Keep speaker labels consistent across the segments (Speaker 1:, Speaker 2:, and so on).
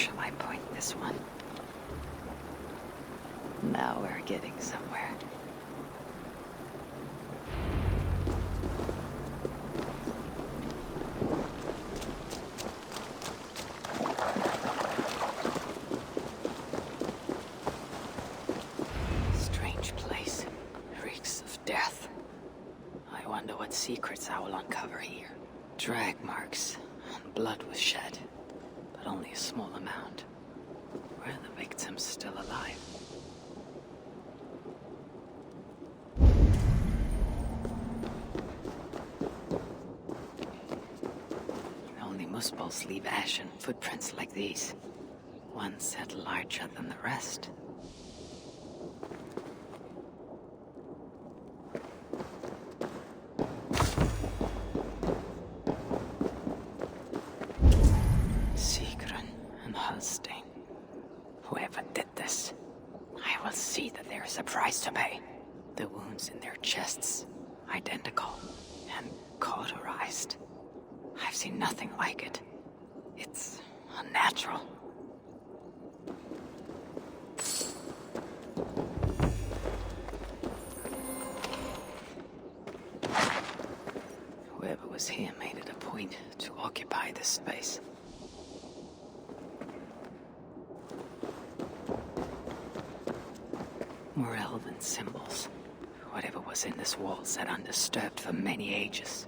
Speaker 1: shall I point this one? Now we're getting somewhere. Strange place. Reeks of death. I wonder what secrets I will uncover here. Drag marks, and blood was shed, but only a small amount. Were the victims still alive? Only muspels leave ashen footprints like these. One set larger than the rest. Whoever did this, I will see that there is a price to pay. The wounds in their chests, identical and cauterized. I've seen nothing like it. It's unnatural. Whoever was here made it a point to occupy this space. More elven symbols. Whatever was in this wall sat undisturbed for many ages.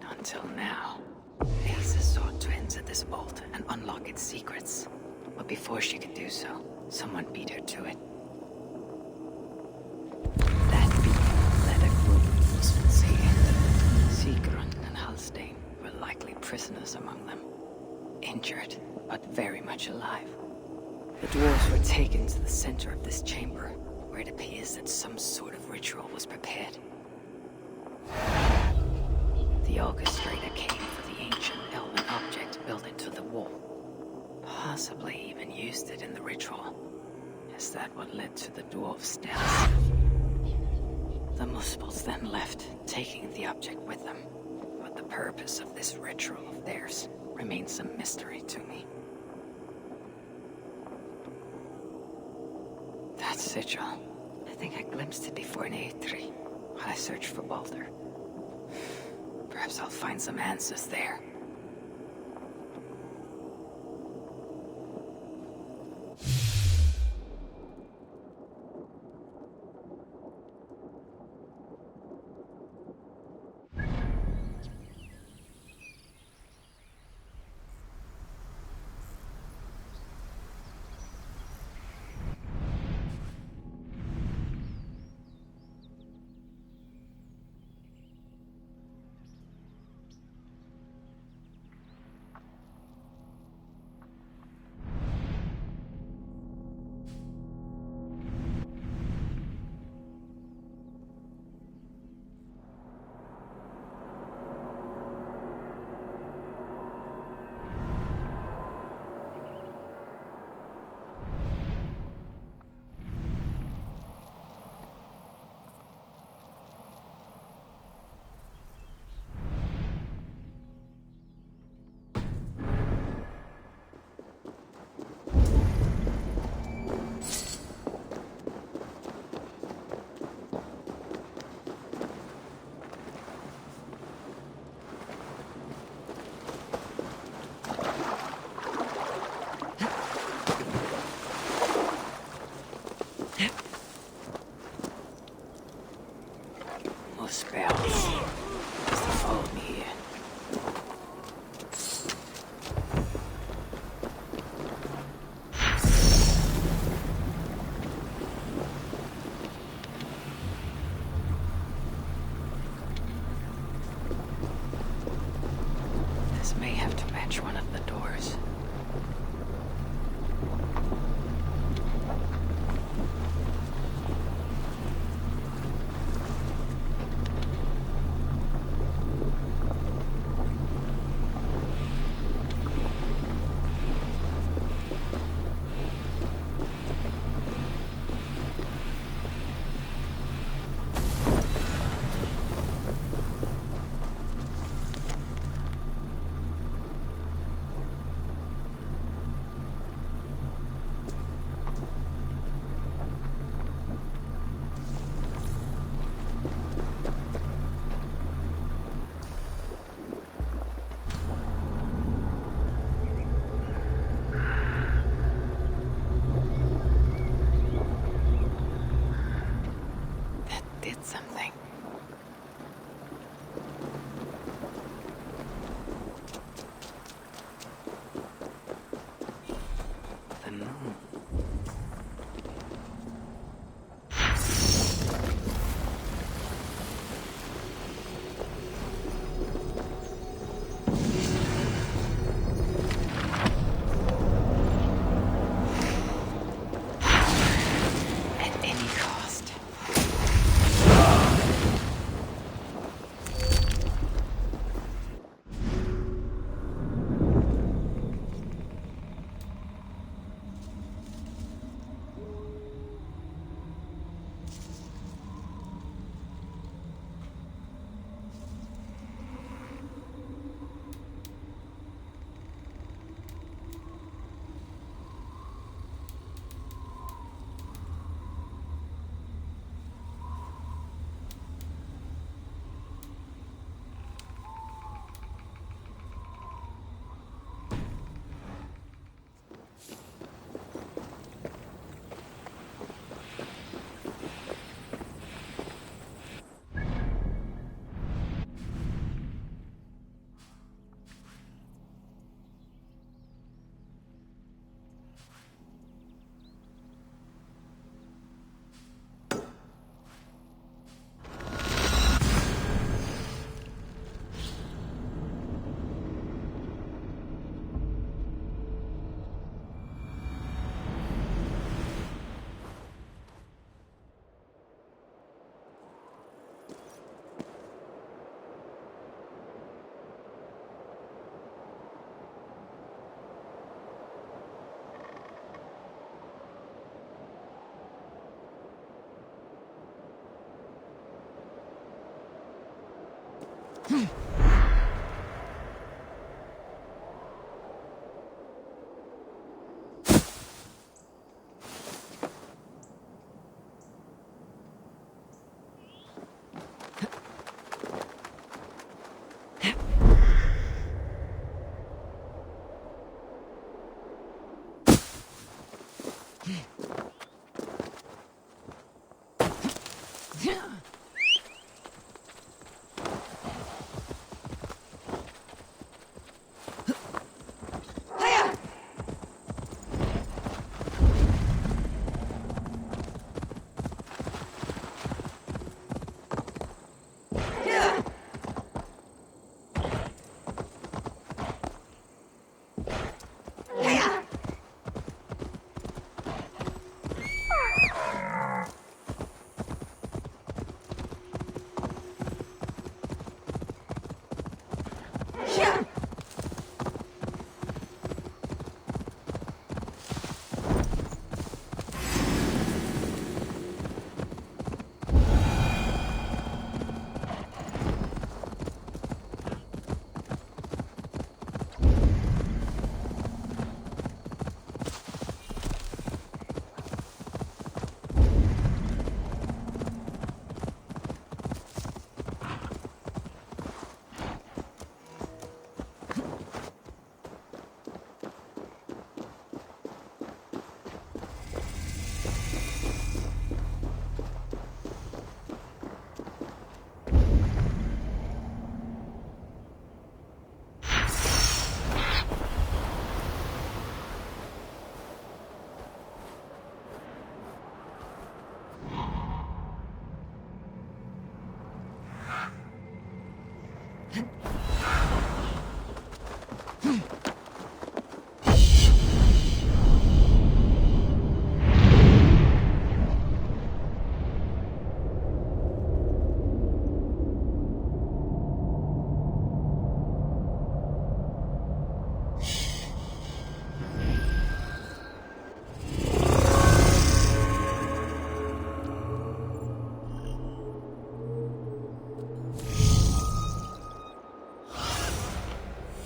Speaker 1: Until now. Asa sought to enter this vault and unlock its secrets. But before she could do so, someone beat her to it. That beat led a group of Muslims here. Sigrun and Halstein were likely prisoners among them. Injured, but very much alive. The dwarves were taken to the center of this chamber, where it appears that some sort of ritual was prepared. The orchestrator came for the ancient elven object built into the wall. Possibly even used it in the ritual. Is that what led to the dwarves' deaths? The muspels then left, taking the object with them. But the purpose of this ritual of theirs remains a mystery to me. That sigil. I think I glimpsed it before in A3 while I searched for Baldur. Perhaps I'll find some answers there.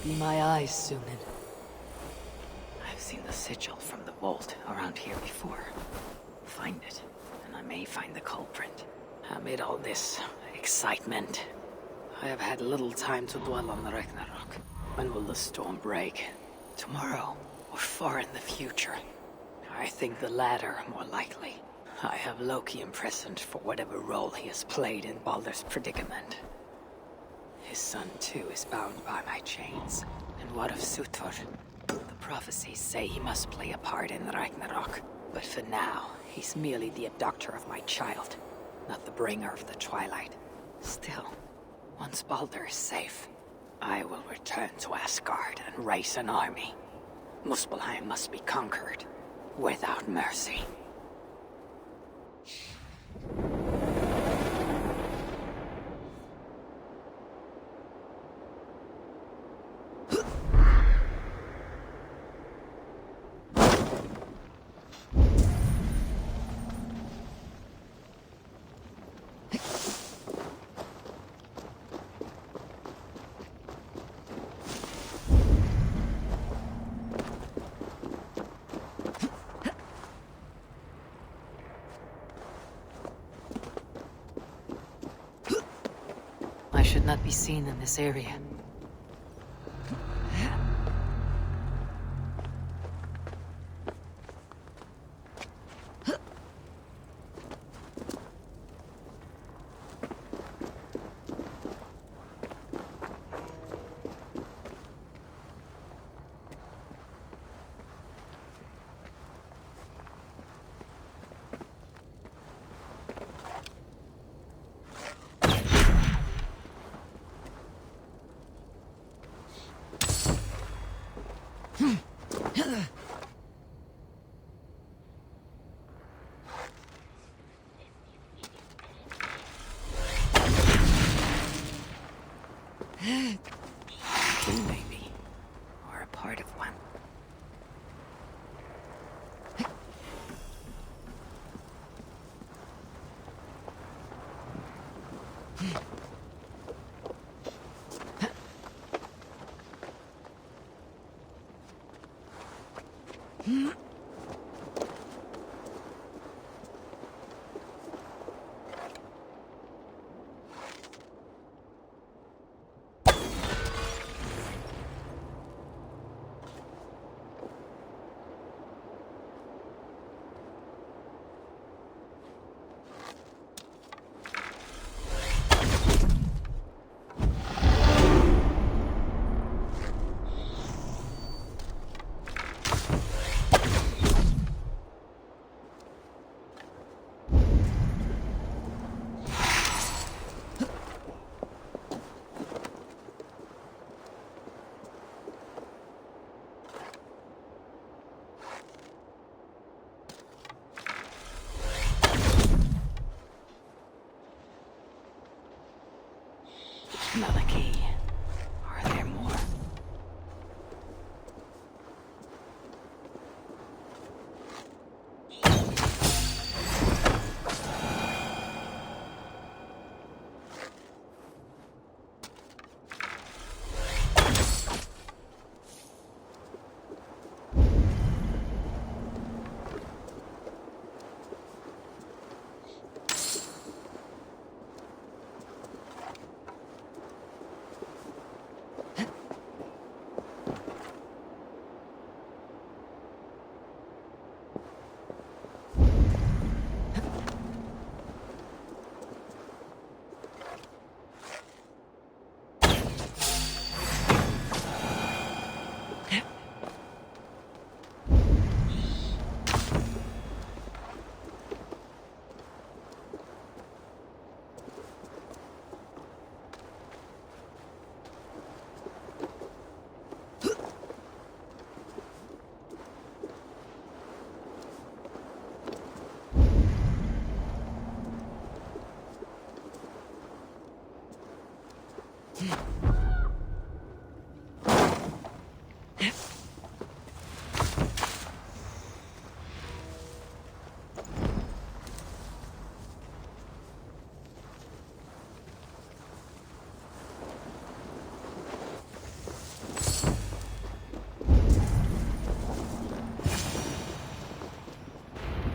Speaker 1: Be my eyes, Sunan. I've seen the sigil from the vault around here before. Find it, and I may find the culprit. Amid all this excitement, I have had little time to dwell on the Ragnarok. When will the storm break? Tomorrow, or far in the future? I think the latter more likely. I have Loki imprisoned for whatever role he has played in Baldur's predicament. His son, too, is bound by my chains. And what of Sutor? The prophecies say he must play a part in Ragnarok. But for now, he's merely the abductor of my child, not the bringer of the Twilight. Still, once Baldur is safe, I will return to Asgard and raise an army. Muspelheim must be conquered, without mercy. I should not be seen in this area. Another key. Are there more?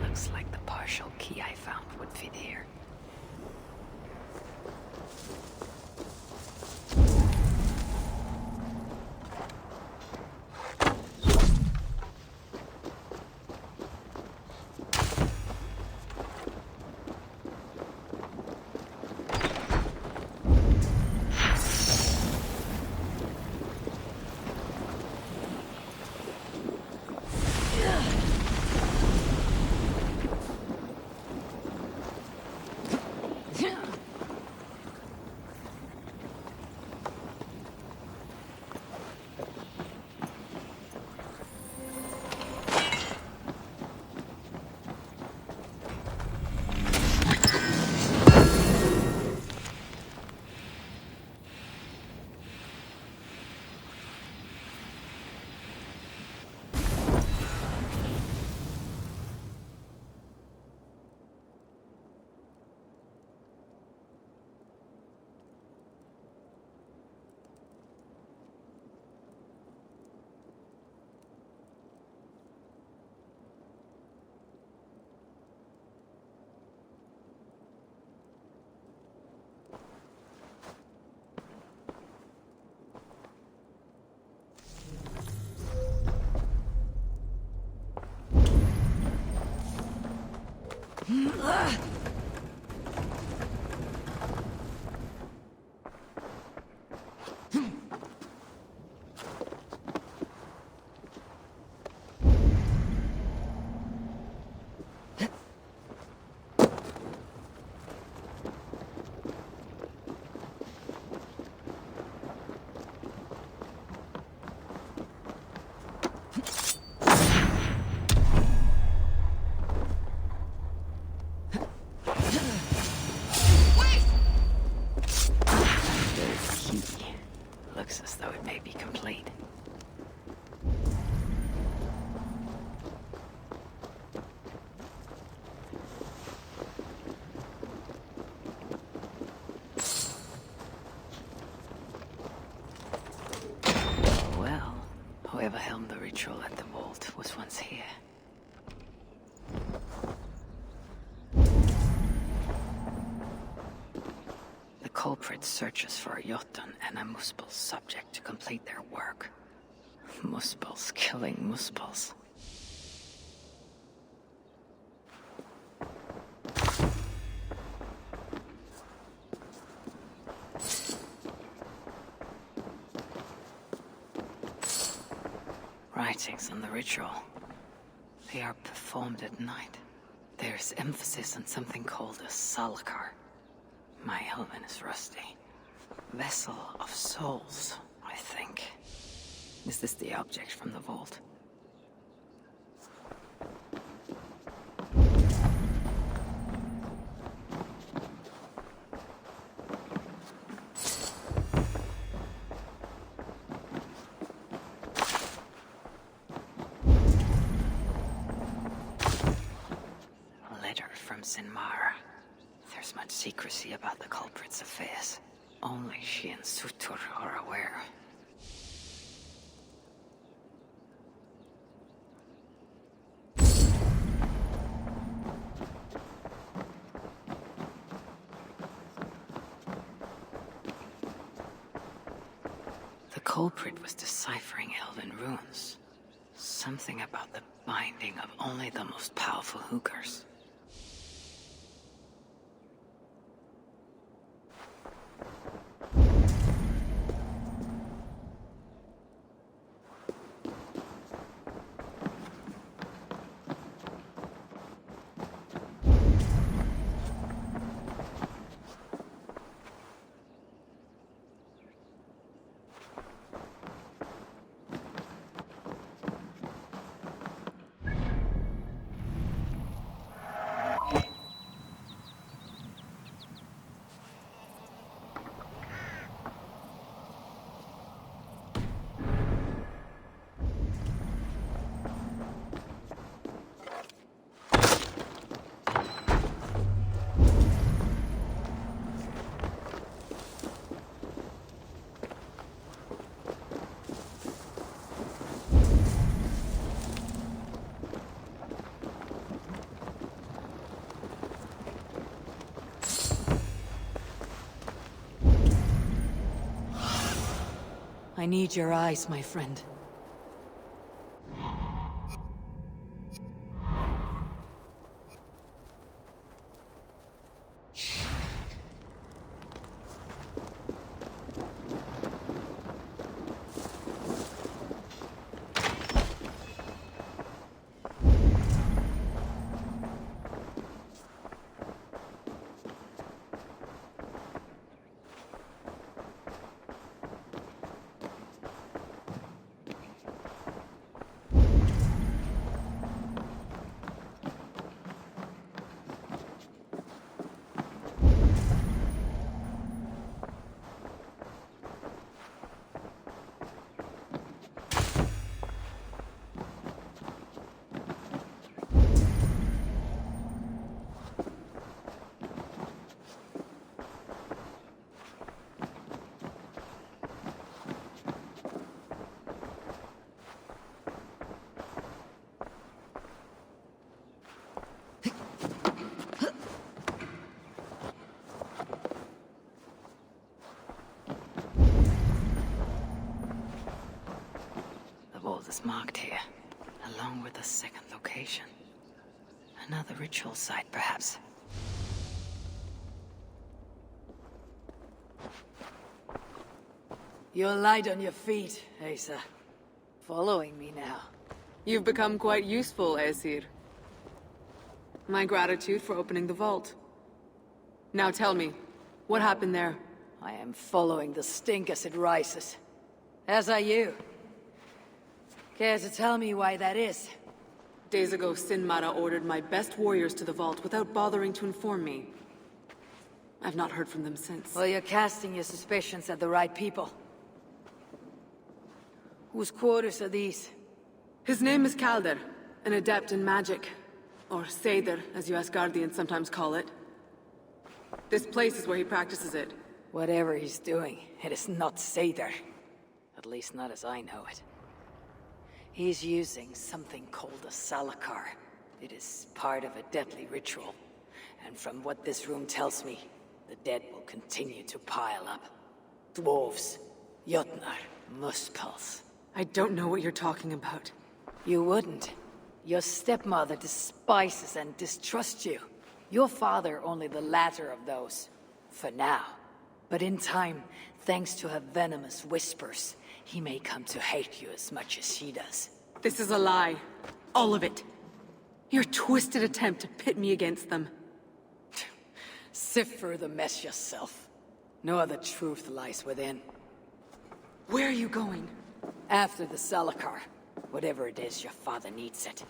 Speaker 1: Looks like the partial key I found would fit here. culprit searches for a Jotun and a Muspel subject to complete their work. Muspels killing Muspels. Writings on the ritual. They are performed at night. There's emphasis on something called a salakar. My Elven is rusty. Vessel of souls, I think. Is this the object from the vault? A letter from Sinmara. There's much secrecy about the culprit's affairs. Only she and Sutur are aware. The culprit was deciphering Elven runes. Something about the binding of only the most powerful hookers. I need your eyes, my friend. Is marked here, along with a second location. Another ritual site, perhaps.
Speaker 2: You're light on your feet, Asa. Following me now.
Speaker 3: You've become quite useful, Aesir. My gratitude for opening the vault. Now tell me, what happened there?
Speaker 2: I am following the stink as it rises. As are you. Care to tell me why that is?
Speaker 3: Days ago, Sinmara ordered my best warriors to the vault without bothering to inform me. I've not heard from them since.
Speaker 2: Well, you're casting your suspicions at the right people. Whose quarters are these?
Speaker 3: His name is Kalder, an adept in magic. Or Seidr, as you Asgardians sometimes call it. This place is where he practices it.
Speaker 2: Whatever he's doing, it is not Seidr. At least not as I know it. He's using something called a salakar. It is part of a deadly ritual. And from what this room tells me, the dead will continue to pile up. Dwarves, Jotnar, Muspels.
Speaker 3: I don't know what you're talking about.
Speaker 2: You wouldn't. Your stepmother despises and distrusts you. Your father only the latter of those. For now. But in time, thanks to her venomous whispers, he may come to hate you as much as she does.
Speaker 3: This is a lie. All of it. Your twisted attempt to pit me against them.
Speaker 2: Sift through the mess yourself. No other truth lies within.
Speaker 3: Where are you going?
Speaker 2: After the Salakar. Whatever it is, your father needs it.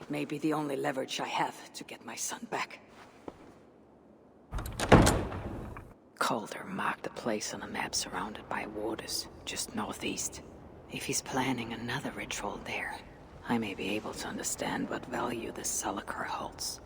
Speaker 2: It may be the only leverage I have to get my son back.
Speaker 1: Calder marked a place on a map surrounded by waters, just northeast. If he's planning another ritual there, I may be able to understand what value this Salakar holds.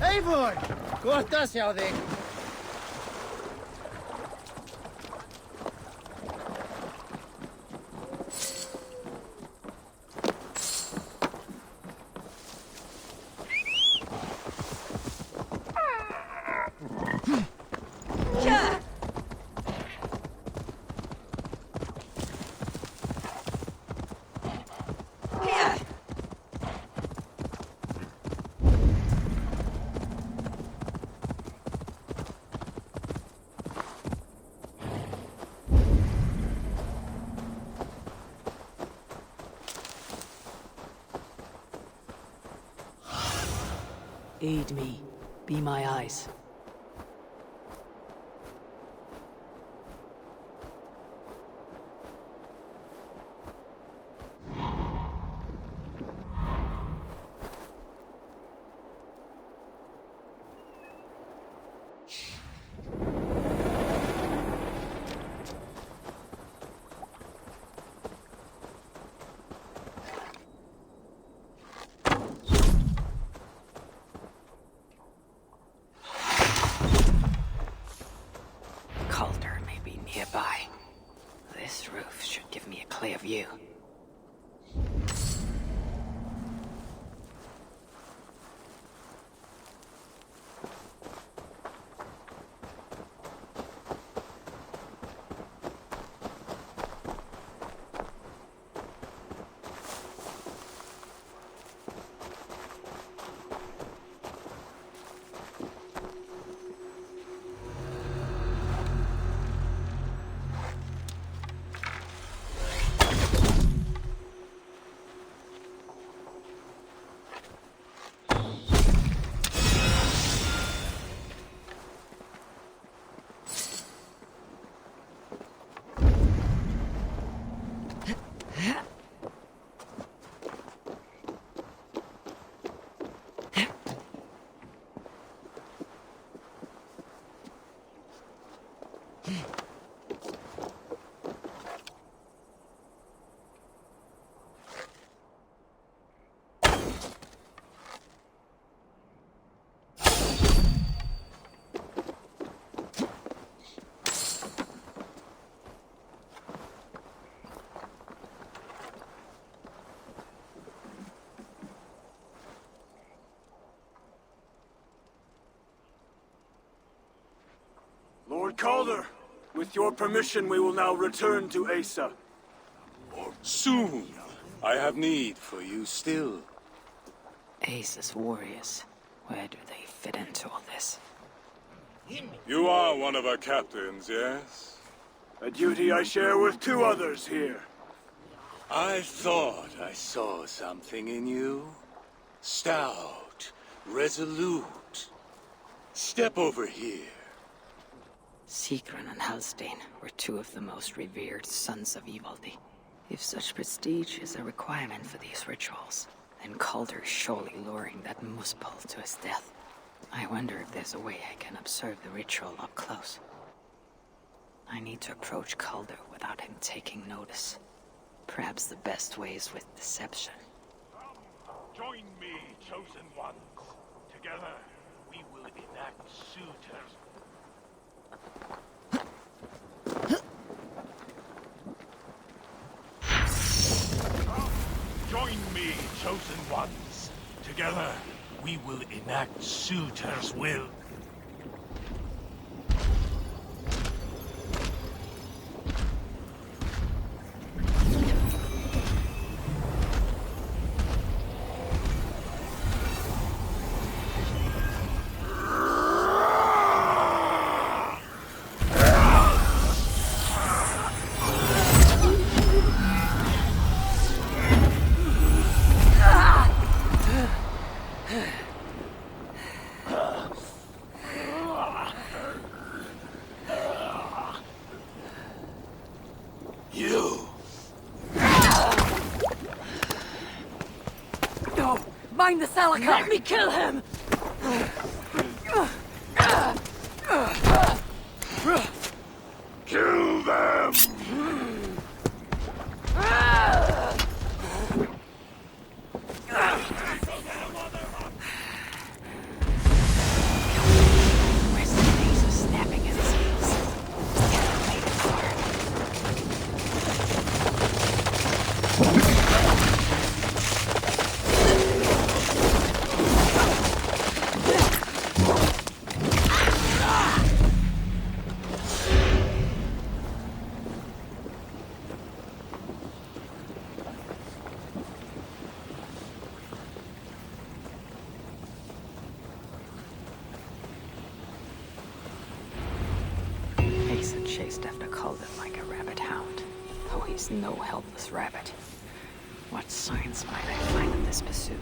Speaker 4: Eivor! Kohta se on
Speaker 2: Aid me. Be my eyes.
Speaker 1: Calder may be nearby. This roof should give me a clear view.
Speaker 5: Lord Calder, with your permission, we will now return to Asa.
Speaker 6: Soon. I have need for you still.
Speaker 1: Asa's warriors. Where do they fit into all this?
Speaker 6: You are one of our captains, yes?
Speaker 5: A duty I share with two others here.
Speaker 6: I thought I saw something in you. Stout, resolute. Step over here.
Speaker 1: Sigrun and Halstein were two of the most revered sons of Ivaldi. If such prestige is a requirement for these rituals, then Calder is surely luring that muspel to his death. I wonder if there's a way I can observe the ritual up close. I need to approach Calder without him taking notice. Perhaps the best way is with deception.
Speaker 7: Join me, chosen ones. Together, we will enact suitors. Join me, chosen ones. Together, we will enact suitors' will.
Speaker 2: Find the Salakar! Let me kill him!
Speaker 7: Kill them!
Speaker 1: Where's the laser snapping at his heels? Can't make it far. Asa chased after Calder like a rabbit hound, though he's no helpless rabbit. What signs might I find in this pursuit?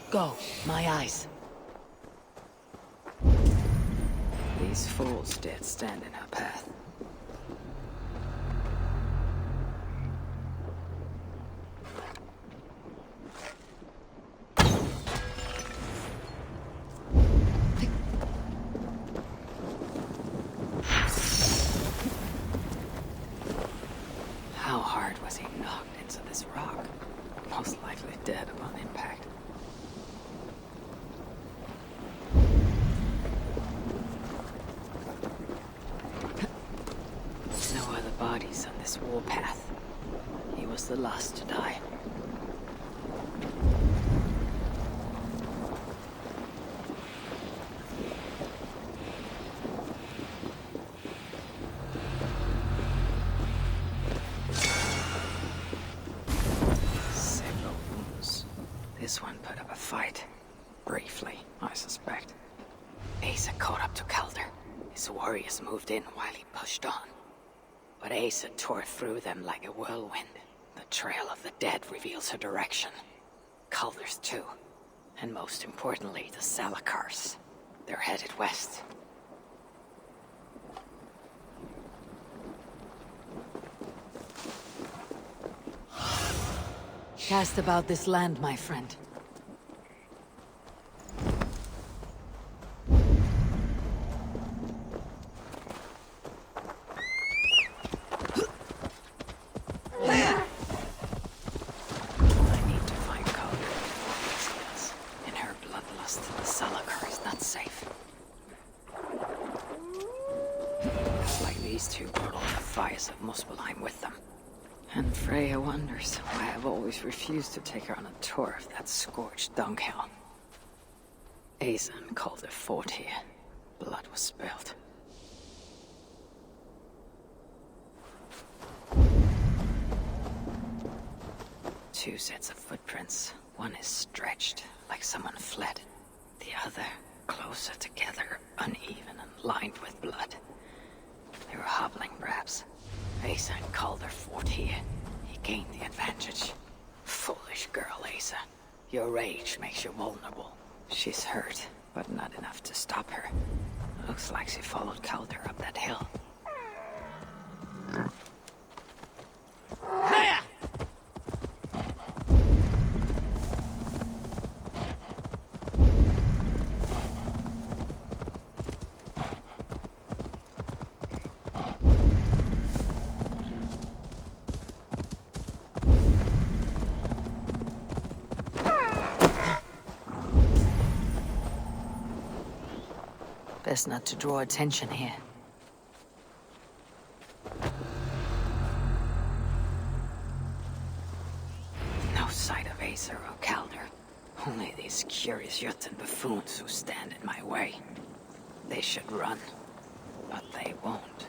Speaker 1: Go, my eyes. These fools dared stand in her path. How hard was he knocked into this rock? Most likely dead upon impact. No other bodies on this warpath. He was the last to die. Several wounds. This one put up a fight. Briefly, I suspect. Asa caught up to Calder. His warriors moved in while he pushed on. But Asa tore through them like a whirlwind. The trail of the dead reveals her direction. Calder's too. And most importantly, the Salakars. They're headed west.
Speaker 2: Cast about this land, my friend. these two brought all the fires of Muspelheim with them. And Freya wonders why I've always refused to take her on a tour of that scorched dunghill. Asa and Calder fought here. Blood was spilled. Two sets of footprints. One is stretched, like someone fled. The other, closer together, uneven and lined with blood. They were hobbling, perhaps. Asa and Calder fought here. He gained the advantage. Foolish girl, Asa. Your rage makes you vulnerable. She's hurt, but not enough to stop her. Looks like she followed Calder up that hill. Best not to draw attention here. No sight of Acer or Calder. Only these curious Jotun buffoons who stand in my way. They should run, but they won't.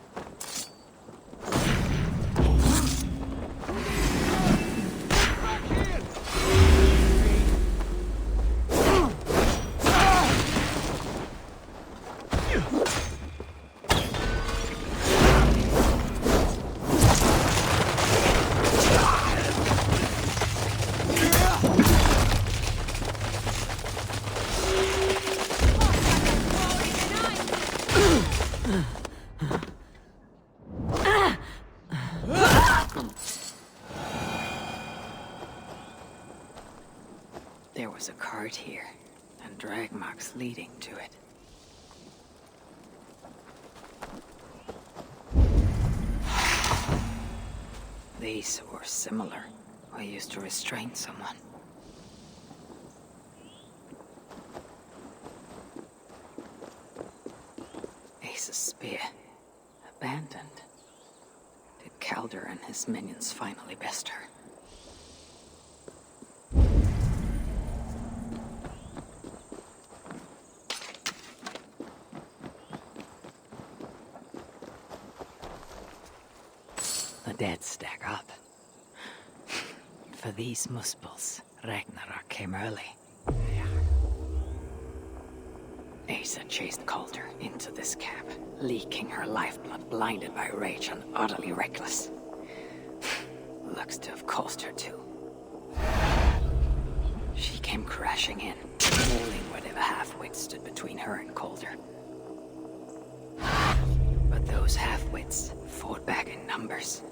Speaker 2: There was a cart here, and drag marks leading to it. These were similar. I used to restrain someone. Ace's spear. Abandoned. Did Calder and his minions finally best her? The dead stack up. For these Muspels, Ragnarok came early. Asa chased Calder into this cab, leaking her lifeblood, blinded by rage and utterly reckless. Looks to have cost her too. She came crashing in, mauling whatever half-wits stood between her and Calder. But those half-wits fought back in numbers.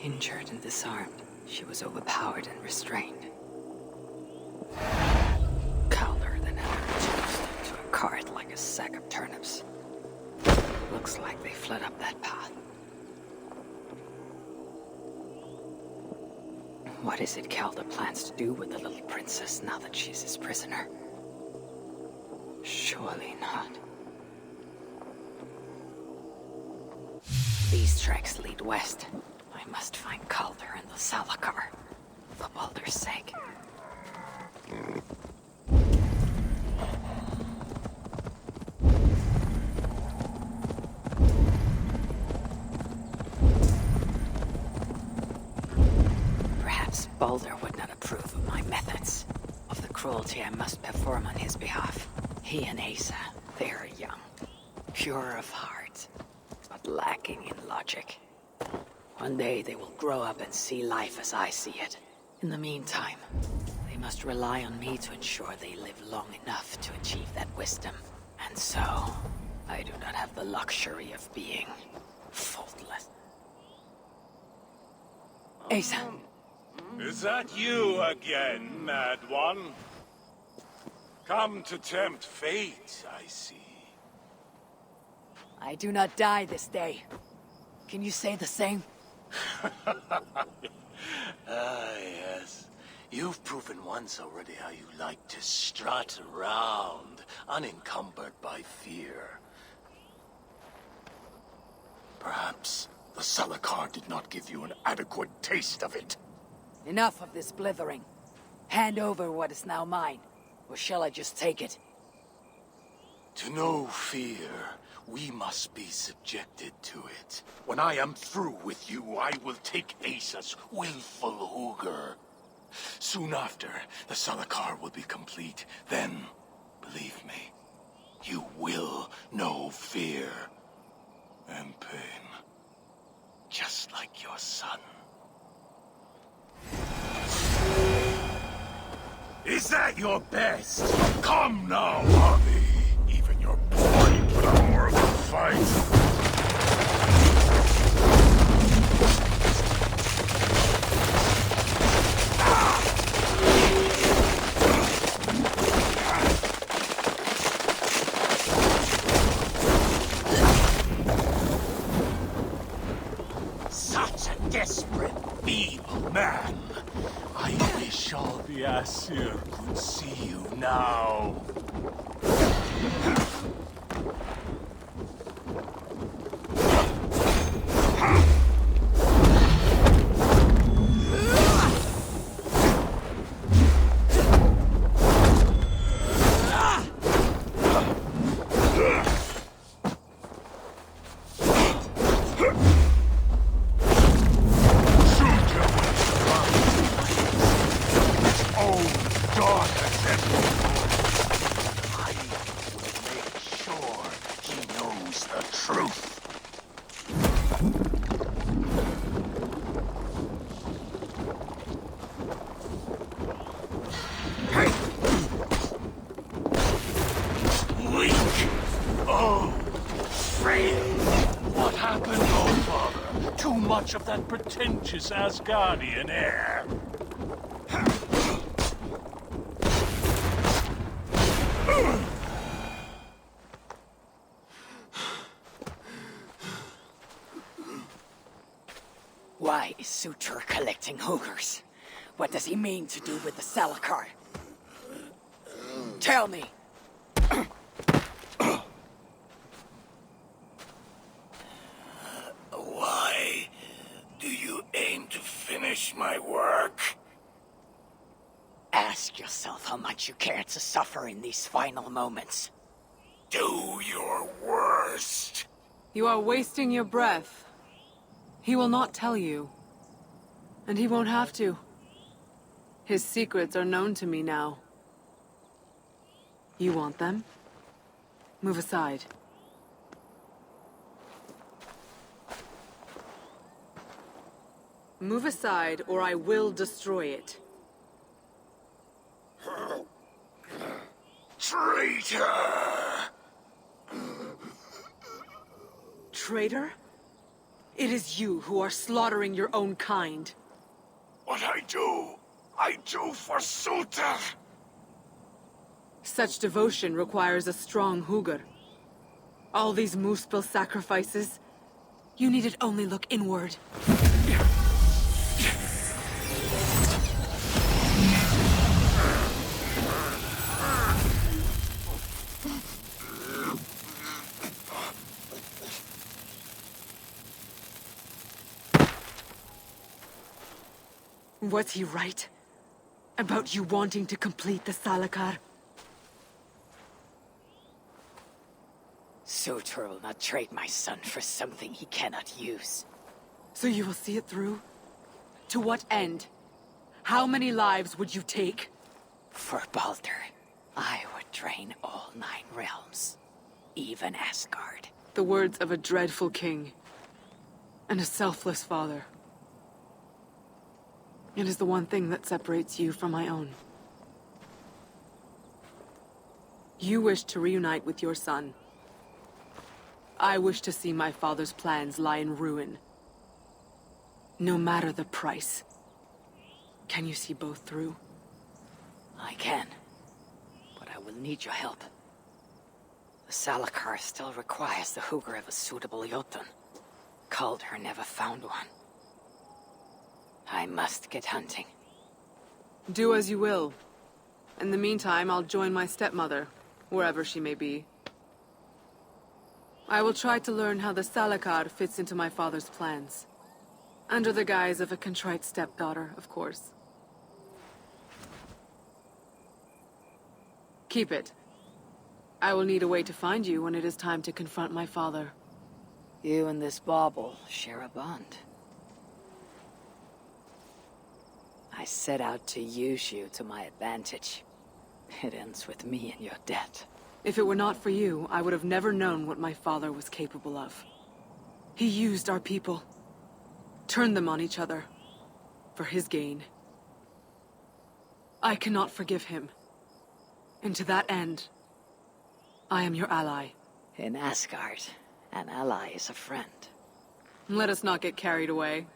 Speaker 2: Injured and disarmed, she was overpowered and restrained. Calder then had her reduced to a cart like a sack of turnips. Looks like they fled up that path. What is it Calder plans to do with the little princess now that she's his prisoner? Surely not. These tracks lead west. I must find Calder and the Salakar, for Baldur's sake. Perhaps Baldur would not approve of my methods, of the cruelty I must perform on his behalf. He and Asa, they are young, pure of heart, but lacking in logic. One day they will grow up and see life as I see it. In the meantime, they must rely on me to ensure they live long enough to achieve that wisdom. And so, I do not have the luxury of being faultless. Asa.
Speaker 6: Is that you again, Mad One? Come to tempt fate, I see.
Speaker 2: I do not die this day. Can you say the same?
Speaker 8: Yes. You've proven once already how you like to strut around, unencumbered by fear. Perhaps
Speaker 7: Salakar did not give you an adequate taste of it.
Speaker 2: Enough of this blithering. Hand over what is now mine, or shall I just take it?
Speaker 7: To know fear, we must be subjected to it. When I am through with you, I will take Asa's willful Hooger. Soon after, the Salakar will be complete. Then, believe me, you will know fear and pain. Just like your son. Is that your best? Come now, Harvey. Even your boy put up more of a fight. Such a desperate, feeble man. I wish all the Aesir could see you now. Of that pretentious Asgardian air.
Speaker 2: Why is Sutur collecting Hoogers? What does he mean to do with the Salakar? Tell me!
Speaker 7: Why do you aim to finish my work?
Speaker 2: Ask yourself how much you care to suffer in these final moments.
Speaker 7: Do your worst.
Speaker 3: You are wasting your breath. He will not tell you. And he won't have to. His secrets are known to me now. You want them? Move aside. Move aside, or I will destroy it.
Speaker 7: Traitor!
Speaker 3: Traitor? It is you who are slaughtering your own kind.
Speaker 7: What I do for Sutur!
Speaker 3: Such devotion requires a strong Hugr. All these Muspel sacrifices, you needed only look inward. Was he right? About you wanting to complete the Salakar?
Speaker 2: Sutur will not trade my son for something he cannot use.
Speaker 3: So you will see it through? To what end? How many lives would you take?
Speaker 2: For Baldur, I would drain all 9 realms. Even Asgard.
Speaker 3: The words of a dreadful king. And a selfless father. It is the one thing that separates you from my own. You wish to reunite with your son. I wish to see my father's plans lie in ruin. No matter the price. Can you see both through?
Speaker 2: I can. But I will need your help. The Salakar still requires the Hugr of a suitable Jotun. Calder never found one. I must get hunting.
Speaker 3: Do as you will. In the meantime, I'll join my stepmother, wherever she may be. I will try to learn how the Salakar fits into my father's plans. Under the guise of a contrite stepdaughter, of course. Keep it. I will need a way to find you when it is time to confront my father.
Speaker 2: You and this bauble share a bond. I set out to use you to my advantage. It ends with me in your debt.
Speaker 3: If it were not for you, I would have never known what my father was capable of. He used our people. Turned them on each other. For his gain. I cannot forgive him. And to that end, I am your ally.
Speaker 2: In Asgard, an ally is a friend.
Speaker 3: Let us not get carried away.